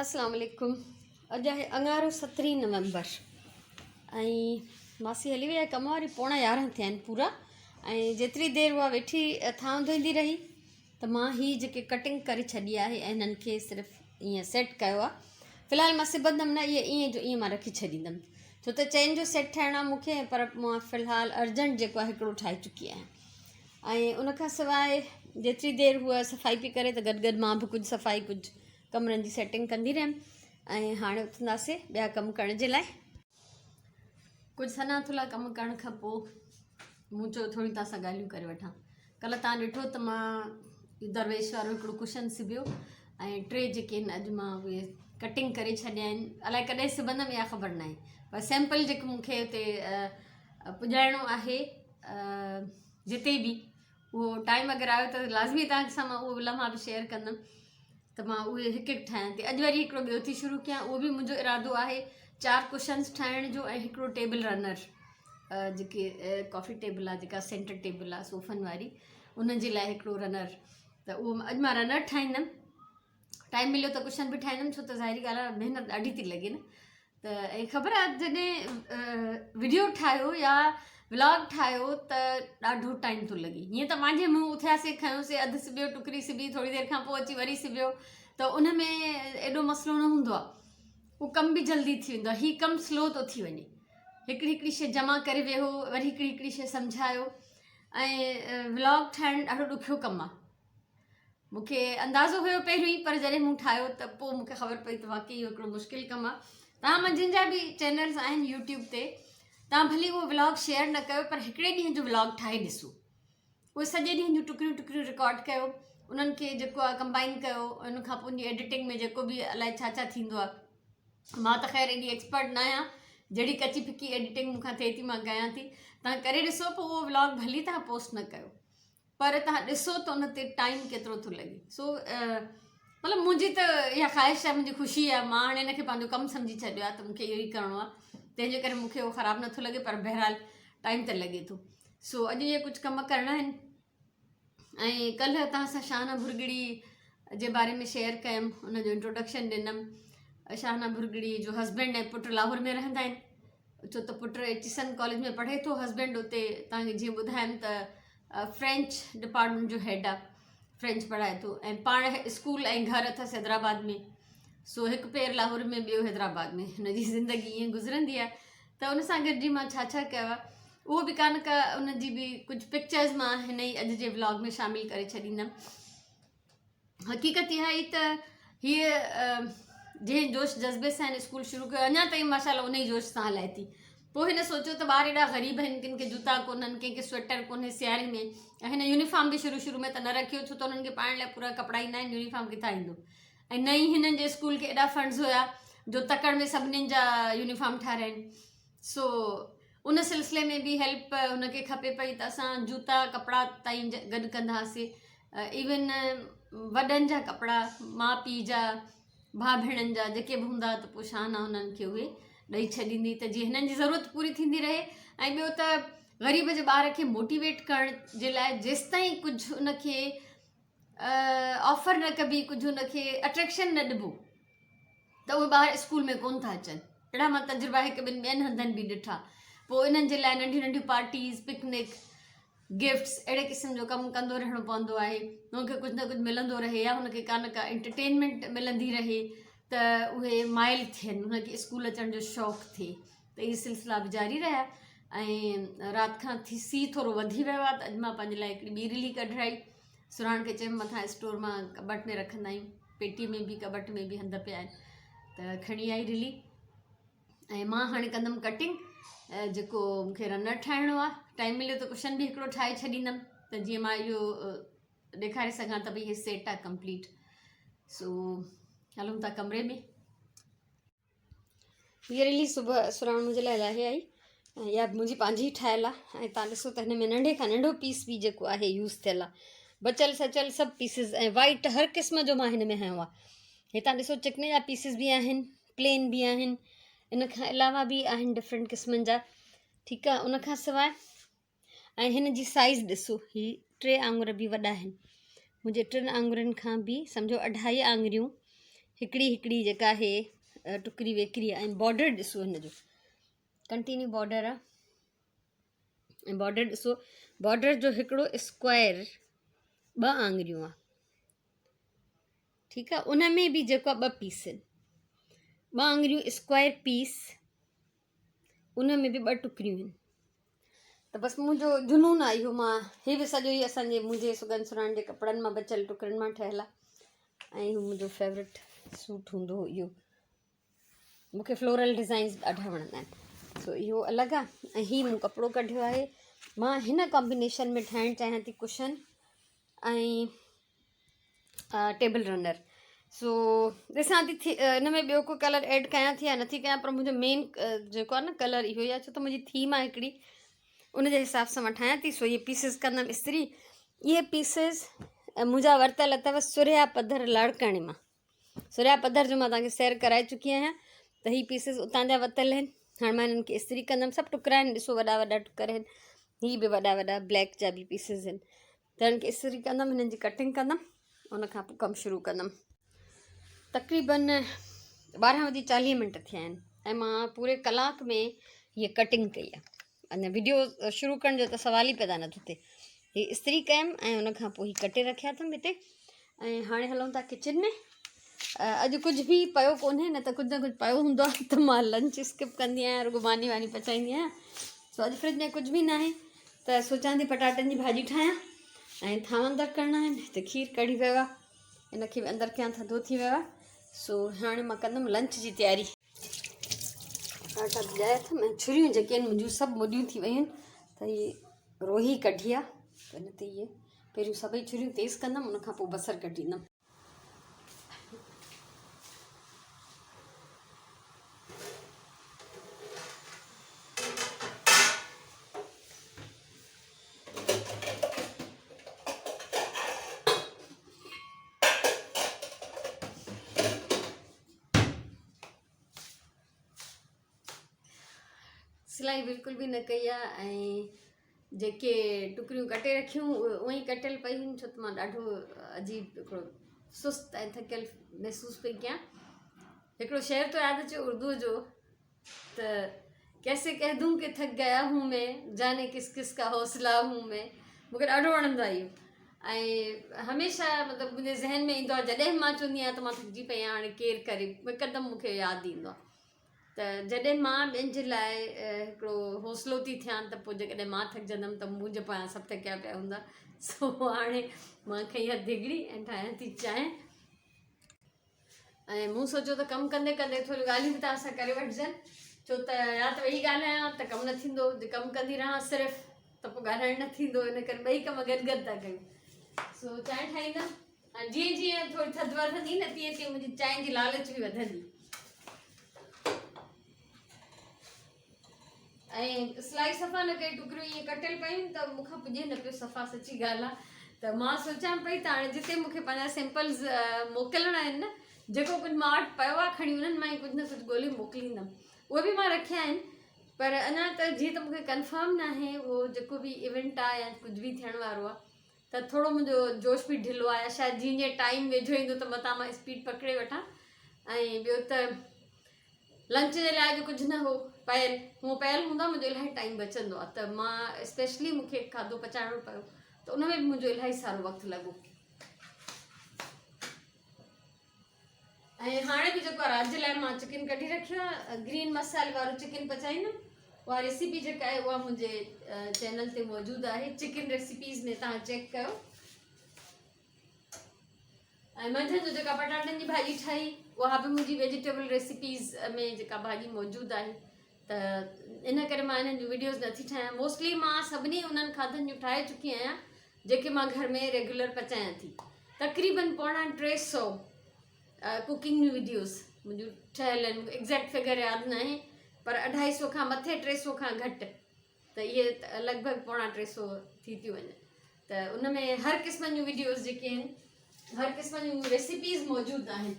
अस्सलाम वालेकुम। अॼु आहे 17 नवंबर ऐं मासी हली वई आहे कम वारी। 11:15 थिया आहिनि पूरा। ऐं जेतिरी देरि उहा वेठी थांव धोईंदी रही त मां हीअ जेके कटिंग करे छॾी आहे ऐं हिननि खे सिर्फ़ु ईअं सेट कयो आहे। फ़िलहालु मां सिबंदमि न, इहे ईअं जो ईअं मां रखी छॾींदमि, छो त चैन जो सेट ठाहिणो आहे मूंखे। पर मां फ़िलहालु अर्जेंट जेको आहे हिकिड़ो ठाहे चुकी आहियां। ऐं उनखां सवाइ जेतिरी देरि हूअ सफ़ाई पई करे त गॾु मां बि कुझु सफ़ाई, कुझु कमरनि जी सेटिंग कंदी रहियमि। ऐं हाणे उथंदासीं ॿिया कम करण जे लाइ। कुझु सना थुला कम करण खां पोइ मूं चयो थोरी तव्हां सां ॻाल्हियूं करे वठां। कल्ह तव्हां ॾिठो त मां दरवेश वारो हिकिड़ो कुशन सिबियो ऐं 3 जेके आहिनि अॼु मां उहे कटिंग करे छॾिया आहिनि। अलाए कॾहिं सिबंदमि या ख़बर न आहे, पर सैंपल जेको मूंखे हुते पुॼाइणो आहे जिते बि, उहो टाइम अगरि आयो त लाज़मी तव्हां सां मां उहो लम्हा बि शेयर कंदमि। त मां उहे हिकु हिकु ठाहियां थी। अॼु वरी हिकिड़ो ॿियो थी शुरू कयां। उहो बि मुंहिंजो इरादो आहे 4 कुशन्स ठाहिण जो ऐं हिकिड़ो टेबल रनर, जेके कॉफ़ी टेबल आहे, जेका सेंटर टेबल आहे सोफ़नि वारी, उन जे लाइ हिकिड़ो रनर। त उहो अॼु मां रनर ठाहींदमि। टाइम मिलियो त कुशन बि ठाहींदमि, छो त ज़ाहिरी ॻाल्हि आहे महिनत ॾाढी थी लॻे न। त ऐं ख़बर आहे जॾहिं वीडियो ठाहियो या व्लॉग ठाहियो त ॾाढो टाइम थो लॻे। हीअं त मुंहिंजे मुंहुं उथियासीं, खयोंसीं, अधु सिबियो, टुकड़ी सिबी, थोरी देरि खां पोइ अची वरी सिबियो, त उन में एॾो मसइलो न हूंदो आहे। उहो कमु बि जल्दी थी वेंदो आहे। हीअ कमु स्लो थो थी वञे। हिकिड़ी हिकिड़ी शइ जमा करे वेहो, वरी हिकिड़ी हिकिड़ी शइ सम्झायो। ऐं व्लॉग ठाहिणु ॾाढो ॾुखियो कमु आहे। मूंखे अंदाज़ो हुयो पहिरियों ई, पर जॾहिं मूं ठाहियो त पोइ मूंखे ख़बर पई त वाक़ई इहो हिकिड़ो मुश्किल कमु आहे। तव्हां मंझंदि जा बि चैनल्स आहिनि यूट्यूब ते, तव्हां भली उहो व्लॉग शेयर न कयो, पर हिकिड़े ॾींहं जो व्लॉग ठाहे ॾिसो। उहे सॼे ॾींहं जूं टुकड़ियूं टुकड़ियूं रिकॉर्ड कयो, उन्हनि खे जेको आहे कंबाइन कयो, उन खां पोइ एडिटिंग में जेको बि अलाए छा छा थींदो आहे। मां त ख़ैर एॾी एक्सपर्ट न आहियां, जहिड़ी कची फिकी एडिटिंग मूंखां थिए थी मां कयां थी। तव्हां करे ॾिसो, पोइ उहो व्लॉग भली तव्हां पोस्ट न कयो, पर तव्हां ॾिसो त उन ते टाइम केतिरो थो लॻे। सो मतिलबु मुंहिंजी त इहा ख़्वाहिश आहे, मुंहिंजी ख़ुशी आहे। मां हाणे हिनखे पंहिंजो कमु सम्झी छॾियो आहे त मूंखे इहो ई करिणो आहे, तंहिंजे करे मूंखे उहो ख़राबु नथो लॻे, पर बहरहाल टाइम त लॻे थो। सो अॼु इहे कुझु कम करणा आहिनि। ऐं कल्ह तव्हां सां शाहना भुरगड़ी जे बारे में शेयर कयमि, उनजो इंट्रोडक्शन ॾिनमि। शाहना भुरगड़ी जो हस्बैंड ऐं पुटु लाहौर में रहंदा आहिनि, छो त पुटु एचिसन कॉलेज में पढ़े थो, हस्बैंड उते तव्हांखे जीअं ॿुधायमि त फ्रेंच डिपार्टमेंट जो हेड आहे, फ्रेंच पढ़ाए थो। ऐं पाण स्कूल ऐं घर अथसि हैदराबाद में। सो हिकु पेर लाहौर में, ॿियो हैदराबाद में। हुनजी ज़िंदगी ईअं गुज़रंदी आहे। त उन सां गॾिजी मां छा छा कयो आहे उहो बि कान का, उनजी बि कुझु पिक्चर्स मां हिन ई अॼु जे व्लॉग में शामिलु करे छॾींदमि। हक़ीक़त इहा ई त हीअ जंहिं जोश जज़्बे सां हिन स्कूल शुरू कयो, अञा ताईं माशाल्लाह उन ई जोश सां हलाए थी। पोइ हिन सोचियो त ॿार एॾा ग़रीब आहिनि, किन खे जूता कोन्हनि, कंहिंखे स्वेटर कोन्हे सियारे में, ऐं हिन यूनिफॉर्म बि शुरू में त न रखियो, छो त हुननि खे पाइण लाइ पूरा कपिड़ा ईंदा आहिनि, यूनिफॉर्म किथां ईंदो। ऐं न ई हिननि जे स्कूल खे एॾा फंड्स हुया जो तकड़ में सभिनीनि जा यूनिफॉर्म ठाराइनि। सो उन सिलसिले में बि हेल्प हुनखे खपे पई, त असां जूता कपिड़ा ताईं गॾु कंदा हुआसीं। इवन वॾनि जा कपिड़ा, माउ पीउ जा, भाउ भेणनि जा जेके बि हूंदा, त पोइ शाहना हुननि खे उहे ॾेई छॾींदी, त जीअं हिननि जी ज़रूरत पूरी थींदी रहे। ऐं ॿियो त ग़रीब जे ॿार खे मोटिवेट करण जे लाइ जेसिताईं कुझु उनखे ऑफर न कबी, कुझु उनखे अट्रैक्शन न ॾिबो, त उहे ॿार स्कूल में कोन था अचनि। अहिड़ा मां तजुर्बा हिकु ॿिनि ॿियनि हंधनि बि ॾिठा। पोइ इन्हनि जे लाइ नंढियूं नंढियूं पार्टीज़, पिकनिक, गिफ्ट्स, अहिड़े क़िस्म जो कमु कंदो रहणो पवंदो आहे। हुनखे कुझु न कुझु मिलंदो रहे, या हुनखे का न का एंटरटेनमेंट मिलंदी रहे, त उहे माइल थियनि, हुनखे स्कूल अचण जो शौक़ु थिए। त इहे सिलसिला बि जारी रहिया। ऐं राति खां सी थोरो वधी वियो आहे, त अॼु मां पंहिंजे लाइ हिकिड़ी ॿी रिली कढाई। सुराण खे चयमि मथां स्टोर मां कबट में रखंदा आहियूं, पेटी में बि कबट में बि हंध पिया आहिनि, त खणी आई रिली। ऐं मां हाणे कंदमि कटिंग, जेको मूंखे रनर ठाहिणो आहे। टाइम मिलियो त कुशन बि हिकिड़ो ठाहे छॾींदमि, त जीअं मां इहो ॾेखारे सघां त भई हीअ सेट आहे कंप्लीट। सो हलूं था कमरे में। हीअ रिली सुबुह सुराण मुंहिंजे लाइ लाहे आई, ऐं इहा मुंहिंजी पंहिंजी ई ठहियलु आहे। ऐं तव्हां ॾिसो त हिन में नंढे खां नंढो पीस बि जेको आहे यूज़ थियल आहे, बचल सचल सभु पीसिस, ऐं वाइट हर क़िस्म जो मां हिन में हयो आहे। हितां ॾिसो चिकने जा पीसिस बि आहिनि, प्लेन बि आहिनि, इन खां अलावा बि आहिनि डिफरेंट क़िस्मनि जा। ठीकु आहे, उनखां सवाइ ऐं हिन जी साइज़ ॾिसो, हीअ 3 आङुर बि वॾा आहिनि। मुंहिंजे 3 आङुरनि खां बि सम्झो 2.5 आङुरियूं हिकिड़ी हिकिड़ी जेका आहे टुकरी वेकिरी आहे। ऐं बॉर्डर ॾिसो हिन जो कंटिन्यू बॉर्डर आहे। ऐं बॉर्डर ॾिसो, बॉर्डर जो हिकिड़ो स्क्वायर 2 आङिरियूं आहे, ठीकु आहे। उन में बि जेको आहे 2 पीस आहिनि, 2 आङिरियूं स्क्वायर पीस, उन में बि 2 टुकरियूं आहिनि। त बसि मुंहिंजो जुनून आहे इहो। मां इहे बि सॼो ई असांजे मुंहिंजे सुगन सुराण जे कपिड़नि मां बचियल टुकड़नि मां ठहियलु आहे। ऐं इहो मुंहिंजो फेवरेट सूट हूंदो हुओ इहो। मूंखे फ्लोरल डिज़ाइन्स ॾाढा वणंदा आहिनि। सो इहो अलॻि आहे। ऐं हीउ मूं कपिड़ो कढियो आहे। मां हिन कॉम्बिनेशन में ठाहिणु चाहियां थी कुशन ऐं टेबल रनर। सो ॾिसां थी हिन में ॿियो कोई कलर ऐड कयां थी या नथी कयां, पर मुंहिंजो मेन जेको आहे न कलर इहो ई आहे, छो त मुंहिंजी थीम आहे हिकिड़ी, उनजे हिसाब सां मां ठाहियां थी। सो इहे पीसिस कंदमि इस्त्री। इहे पीसिस मुंहिंजा वरितल अथव सुरिया पधर लाड़काणे मां। सुरिया पधर जो मां तव्हांखे सैर कराए चुकी आहियां। त हीअ पीसिस उतां जा वरितल आहिनि। हाणे मां हिननि खे इस्त्री कंदमि। सभु टुकरा आहिनि, ॾिसो वॾा वॾा टुकर आहिनि। हीअ बि वॾा वॾा ब्लैक जा बि पीसिस आहिनि। त हिननि खे इस्त्री कंदमि, हिननि जी कटिंग कंदमि, उनखां पोइ कमु शुरू कंदमि। तक़रीबन 12:40 मिंट थिया आहिनि ऐं मां पूरे कलाक में हीअ कटिंग कई आहे। अञा वीडियो शुरू करण जो त सवाल ई पैदा नथो थिए। हीअ इस्त्री कयमि ऐं उनखां पोइ हीअ कटे रखिया अथमि हिते। ऐं हाणे हलूं था किचन में। अॼु कुझु बि पियो कोन्हे, न त कुझु न कुझु पियो हूंदो आहे त मां लंच स्किप कंदी आहियां, रुॻो मानी वानी पचाईंदी आहियां। सो अॼु फ्रिज में कुझु बि न आहे, त सोचां थी पटाटनि जी भाॼी ठाहियां। ऐं थांव अंदरि करणा आहिनि, हिते खीर कढी वियो आहे, इनखे बि अंदरि कयां, थधो थी वियो आहे। सो हाणे मां कंदमि लंच जी तयारी। पटाटा भिॼाए अथमि ऐं छुरियूं जेके आहिनि मुंहिंजियूं सभु मुॾियूं थी वियूं आहिनि। त इहे रोही कढी आहे, त हिन ते इहे पहिरियों सभई छुरियूं तेज़ कंदमि, उनखां पोइ बसरु कढींदमि। सिलाई बिल्कुलु बि न कई आहे। ऐं जेके टुकरियूं कटे रखियूं उहे ई कटियल पयूं आहिनि, छो त मां ॾाढो अजीब हिकिड़ो सुस्तु ऐं थकियल महसूसु पई कयां। हिकिड़ो शेर थो यादि अचे उर्दूअ जो, त कैसे कह दूं कि थक गया हूं मैं, जाने किस किस का हौसला हूं मैं। मूंखे ॾाढो वणंदो आहे इहो। ऐं हमेशह मतिलबु मुंहिंजे ज़हन में ईंदो आहे, जॾहिं मां चवंदी आहियां त मां थकिजी पई आहियां, हाणे केरु करे, हिकदमि मूंखे यादि ईंदो आहे। त जॾहिं मां ॿियनि जे लाइ हिकिड़ो हौसलो थी थियां, त पोइ जेकॾहिं मां थकिजंदमि त मुंहिंजे पायां सभु थकिया पिया हूंदा। सो हाणे मां खई आहे दिगड़ी ऐं ठाहियां थी चांहि। ऐं मूं सोचियो त कमु कंदे कंदे थोरियूं ॻाल्हियूं बि तव्हां सां करे वठिजनि, छो त या त वेही ॻाल्हायां त कमु न थींदो, कमु कंदी रहां सिर्फ़ु त पोइ ॻाल्हाइणु न थींदो। इन करे ॿई कम गॾु गॾु था कयूं। सो चांहि ठाहींदमि ऐं जीअं जीअं थोरी थधि वधंदी न, तीअं तीअं मुंहिंजी चांहि जी लालच बि वधंदी। ऐं सिलाई सफ़ा न कई, टुकरियूं ईअं कटियल पयूं त मूंखां पुॼे न पियो सफ़ा, सची ॻाल्हि आहे। त मां सोचां पई त हाणे जिते मूंखे पंहिंजा सैंपल्स मोकिलणा आहिनि न, जेको कुझु मां वटि पियो आहे खणी उन्हनि मां ई कुझु न कुझु ॻोल्हे मोकिलींदमि। उहे बि मां रखिया आहिनि, पर अञा त जीअं त मूंखे कंफर्म न आहे उहो जेको बि इवेंट आहे या कुझु बि थियण वारो आहे, त थोरो मुंहिंजो जोश बि ढिलो आहे। शायदि जीअं जीअं टाइम वेझो ईंदो त मतां मां स्पीड पकिड़े वठां। ऐं ॿियो त लंच जे लाइ जो कुझु न हो पयल, हूअं पयल हूंदो आहे, मुंहिंजो इलाही टाइम बचंदो आहे। त मां स्पेशली मूंखे खाधो पचाइणो पियो, त उन में बि मुंहिंजो इलाही सारो वक़्तु लॻो। ऐं हाणे बि जेको आहे राति जे लाइ मां चिकन कढी रखियो आहे, ग्रीन मसाले वारो चिकन पचाईंदमि। उहा रेसिपी जेका आहे उहा मुंहिंजे चैनल ते मौजूदु आहे, चिकन रेसिपीज़ में तव्हां चेक कयो। ऐं मंझंदि जो जेका पटाटनि जी भाॼी ठाही, उहा बि मुंहिंजी वेजिटेबल रेसिपीज़ में जेका भाॼी मौजूदु आहे। त इन करे मां इन्हनि जूं वीडियोज़ नथी ठाहियां। मोस्टली मां सभिनी उन्हनि खाधनि जूं ठाहे चुकी आहियां जेके मां घर में रेगुलर पचायां थी। तक़रीबन 350 कुकिंग जूं वीडियोज़ मुंहिंजूं ठहियल आहिनि। मूंखे एग्ज़ैक्ट फिगर यादि न आहे, पर 250 खां मथे, 300 खां घटि, त इहे लॻभॻि 350 थी थियूं वञनि। त उन में हर क़िस्म जूं वीडियोज़ जेके आहिनि, हर क़िस्म जूं रेसिपीज़ मौजूदु आहिनि।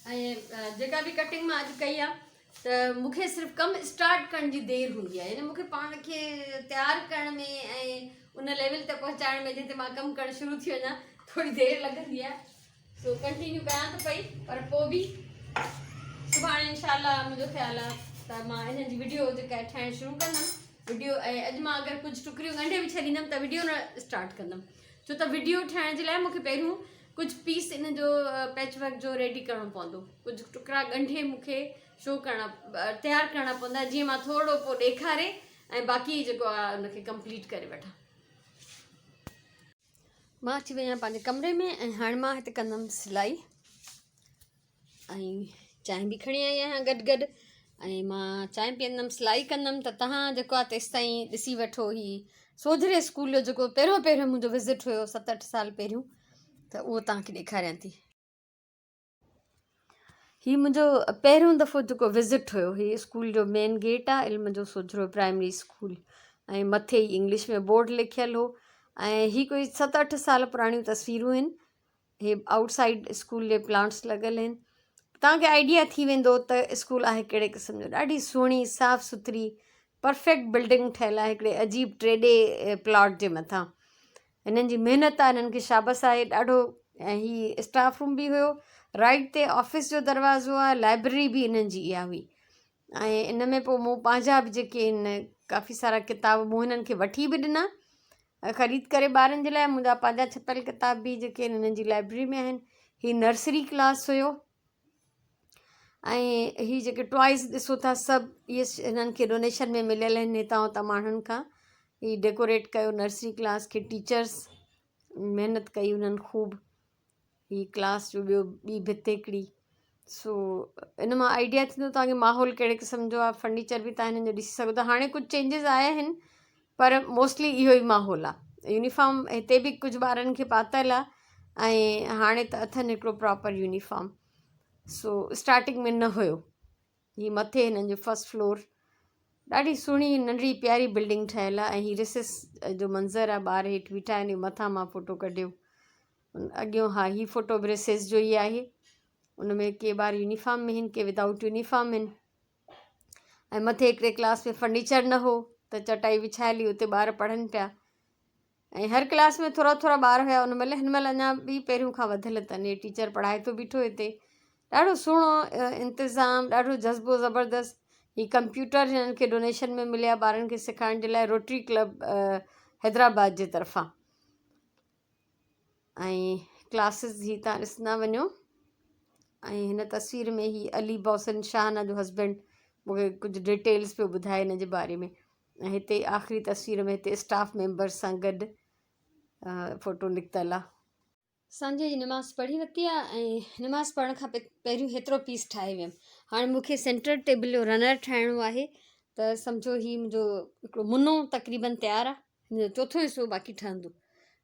ऐं जेका बि कटिंग मां अॼु कई आहे त मूंखे सिर्फ़ु कमु स्टार्ट करण जी देरि हूंदी आहे, यानी मूंखे पाण खे तयारु करण में ऐं उन लेवल ते पहुचाइण में जिते मां कमु करणु शुरू थी वञा थोरी देरि लॻंदी आहे। सो कंटिन्यू कयां त पई, पर पोइ बि सुभाणे इंशाल्लाह मुंहिंजो ख़्यालु आहे त मां हिननि जी वीडियो जेका आहे ठाहिणु शुरू कंदमि। वीडियो ऐं अॼु मां अगरि कुझु टुकरियूं ॻंढे बि छॾींदमि त वीडियो न स्टार्ट कंदमि, छो त वीडियो ठाहिण जे लाइ मूंखे पहिरियों कुछ पीस इन जो पैच वर्क जो रेडी करणो पवंदो, कुछ टुकड़ा ॻंढे मूंखे शो करणा तैयार करना पवंदा, जीअं मां थोरो पोइ ॾेखारे ऐं बाक़ी जेको आहे उनखे कंप्लीट करे वठां। मां अची वई आहियां पंहिंजे कमरे में ऐं हाणे मां हिते कंदमि सिलाई ऐं चांहि बि खणी आई आहियां गॾु गॾु, ऐं मां चांहि पीअंदमि सिलाई कंदमि। त तव्हां जेको आहे तेसि ताईं ॾिसी वठो ही सोझरे स्कूल जो जेको पहिरियों मुंहिंजो विज़िट हुयो 7-8 साल पहिरियों, त उहो तव्हांखे ॾेखारियां थी। हीउ मुंहिंजो पहिरियों दफ़ो जेको विज़िट हुयो, हीउ स्कूल जो मेन गेट आहे, इल्म जो सोझरो प्राइमरी स्कूल, ऐं मथे ही इंग्लिश में बोर्ड लिखियलु हो, ऐं ही कोई 7-8 साल पुराणियूं तस्वीरूं आहिनि। हे आउटसाइड स्कूल जे प्लांट्स लॻल आहिनि, तव्हांखे आइडिया थी वेंदो त स्कूल आहे कहिड़े क़िस्म जो। ॾाढी सुहिणी साफ़ सुथरी परफेक्ट बिल्डिंग ठहियलु आहे हिकिड़े अजीब 3D प्लॉट जे मथां। हिननि जी महिनत आहे, हिननि खे शाबस आहे ॾाढो। ऐं ही स्टाफ रूम बि हुयो, राइट ते ऑफिस जो दरवाज़ो आहे, लाइब्रेरी बि हिननि जी इहा हुई। ऐं इन में पोइ मूं पंहिंजा बि जेके आहिनि काफ़ी सारा किताब मूं हिननि खे वठी बि ॾिना ख़रीद करे ॿारनि जे लाइ, मुंहिंजा पंहिंजा छपियल किताब बि जेके आहिनि हिननि जी लाइब्रेरी में आहिनि। ही नर्सरी क्लास हुयो, ऐं ही जेके टॉइज़ ॾिसो था सभु इहे हिननि खे डोनेशन में मिलियल आहिनि हितां हुतां माण्हुनि खां। ही डेकोरेट कयो नर्सरी क्लास खे, टीचर्स महिनत कई हुननि ख़ूब। ही क्लास जो ॿियो ॿी भित हिकिड़ी। सो इन मां आइडिया थींदो तव्हांखे माहौल कहिड़े क़िस्म जो आहे। फर्नीचर बि तव्हां हिननि जो ॾिसी सघो था, हाणे कुझु चेंजिस आया आहिनि पर मोस्टली इहो ई माहौल आहे। यूनिफॉर्म हिते बि कुझु ॿारनि खे पातल आहे, ऐं हाणे त अथनि हिकिड़ो प्रॉपर यूनिफॉर्म। सो स्टार्टिंग में न हुयो। ही मथे हिननि जो फर्स्ट फ्लोर, ॾाढी सुहिणी नंढड़ी प्यारी बिल्डिंग ठहियलु आहे। ऐं ही रिसिस जो मंज़रु आहे, ॿार हेठि बीठा आहिनि, मथां मां फ़ोटो कढियो अॻियों। हा, ही फ़ोटो बि रिसिस जो ई आहे, उन में के ॿार यूनिफॉर्म में आहिनि, के विदाउट यूनिफॉर्म आहिनि। ऐं मथे हिकिड़े क्लास में फर्नीचर न हो त चटाई विछाइली, उते ॿार पढ़नि पिया। ऐं हर क्लास में थोरा थोरा ॿार हुया उन महिल। हिन महिल अञा बि पहिरियों खां वधियल अथनि। हे टीचर पढ़ाए थो बीठो हिते, ॾाढो सुहिणो इंतिज़ामु, ॾाढो जज़्बो ज़बरदस्त। ही कंप्यूटर हिननि खे डोनेशन में मिलिया ॿारनि खे सेखारण जे लाइ, रोटरी क्लब हैदराबाद जे तरफ़ां। ऐं क्लासिस ही तव्हां ॾिसंदा वञो। ऐं हिन तस्वीर में ही अली बॉसन शाहना जो हस्बैंड मूंखे कुझु डिटेल्स पियो ॿुधाए हिन जे बारे में। ऐं हिते आख़िरी तस्वीर में हिते स्टाफ मेंबर्स सां गॾु फ़ोटो निकितल आहे। सांझे जी निमाज़ पढ़ी वरिती आहे, ऐं निमाज़ पढ़ण खां पहिरियों हेतिरो पीस ठाहे वियमि। हाणे मूंखे सेंटर टेबल जो रनर ठाहिणो आहे, त सम्झो ही मुंहिंजो हिकिड़ो मुनो तक़रीबन तयारु आहे, हिन जो चोथों हिसो बाक़ी ठहंदो।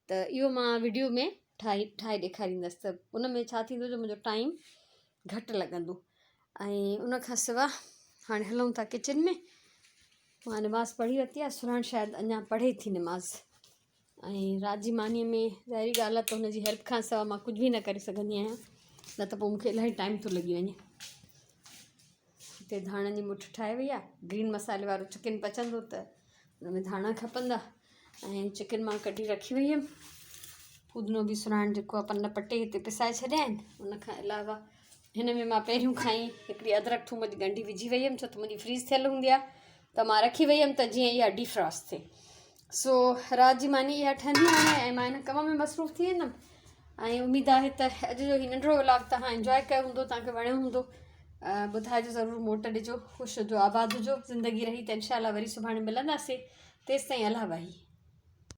त इहो मां वीडियो में ठाहे ॾेखारींदसि, त उन में छा थींदो जो मुंहिंजो टाइम घटि लॻंदो। ऐं उन खां सवाइ हाणे हलूं था किचन में। मां निमाज़ पढ़ी वरिती आहे, सुराण शायदि अञा पढ़े थी निमाज़। ऐं राति जी मानीअ में ज़ाहिरी ॻाल्हि आहे त हुनजी हेल्प खां सवाइ मां कुझु बि न करे सघंदी आहियां, न त पोइ मूंखे इलाही टाइम थो लॻी वञे। हिते धाणनि जी मुठ ठाहे वई आहे, ग्रीन मसाले वारो चिकन पचंदो त हुन में धाणा खपंदा। ऐं चिकन मां कढी रखी वई हुयमि, पुदीनो बि सुराण जेको आहे पन पटे हिते पिसाए छॾिया आहिनि। उन खां अलावा हिन में मां पहिरियों खां ई हिकिड़ी अदरक थूम जी ॻंढी विझी वई हुयमि, छो त मुंहिंजी फ्रीज़ थियल हूंदी आहे, त मां रखी वई हुयमि त जीअं इहा डीफ्रॉस्ट थिए। सो राति जी मानी इहा ठहंदी हाणे, ऐं मां हिन कम में मसरूफ़ थी वेंदमि। ऐं उमेदु आहे त अॼु जो ही नंढिड़ो व्लॉग तव्हां इंजॉय कयो हूंदो, तव्हांखे वणियो हूंदो। ॿुधाइजो ज़रूरु, मोट ॾिजो, ख़ुशि हुजो, आबाद हुजो। ज़िंदगी रही त इंशाल्लाह वरी सुभाणे मिलंदासीं। तेसि ताईं अलाह भाई।